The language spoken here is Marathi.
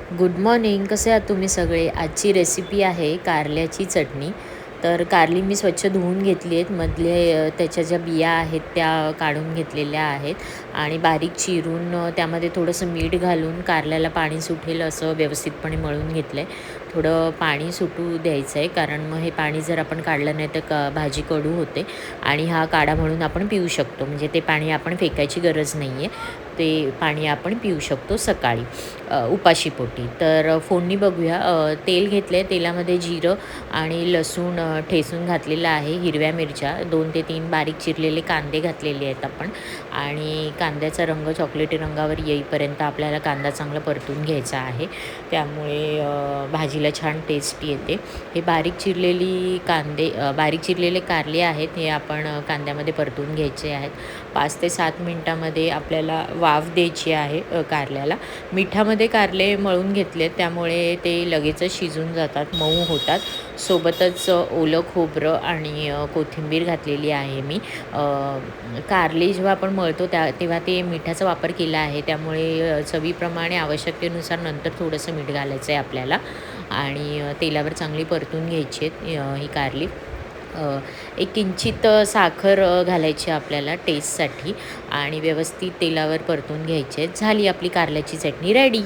Good morning. कसे आहात तुम्ही सगळे? आजची रेसिपी आहे कारल्याची चटणी. तर कारली मी स्वच्छ धुवून घेतली आहेत. मधले त्याच्या ज्या बिया आहेत त्या काढून घेतलेल्या आहेत आणि बारीक चिरून त्यामध्ये थोडंसं मीठ घालून कारल्याला पाणी सुटेल असं व्यवस्थितपणे मळून घेतलं आहे. थोडं पाणी सुटू द्यायचं आहे, कारण मग हे पाणी जर आपण काढलं नाही तर भाजी कडू होते आणि हा काढा म्हणून आपण पिऊ शकतो. म्हणजे ते पाणी आपण फेकायची गरज नाही आहे. ते पाणी आपण पिऊ शकतो सकाळी उपाशीपोटी. तर फोडणी बघूया. तेल घेतलं आहे. तेलामध्ये जिरं आणि लसूण ठेचून घातलेलं आहे. हिरव्या मिरच्या 2 ते 3 बारीक चिरलेले कांदे घातलेले आहेत आपण आणि कांद्याचा रंग चॉकलेटी रंगावर येईपर्यंत आपल्याला कांदा चांगला परतून घ्यायचा आहे. त्यामुळे भाजीला छान टेस्ट येते. हे बारीक चिरलेले कारले आहेत, हे आपण कांद्यामध्ये परतून घ्यायचे आहेत. 5 ते 7 मिनटामध्ये आपल्याला वाफ द्यायची आहे कारल्याला. मिठामध्ये कारले मळून घेतले, त्यामुळे ते लगेचच शिजून जातात, मऊ होतात. सोबतच ओलं खोबरं आणि कोथिंबीर घातलेली आहे मी. कारले जेव्हा आपण मळतो तेव्हा ते मिठाचा वापर केला आहे, त्यामुळे चवीप्रमाणे आवश्यकतेनुसार नंतर थोडंसं मीठ घालायचं आहे आपल्याला आणि तेलावर चांगली परतून घ्यायची आहेत ही कारली. एक किंचित साखर घालायची आपल्याला टेस्टसाठी आणि व्यवस्थित तेलावर परतून घ्यायची आहे. झाली आपली कारल्याची चटणी रेडी.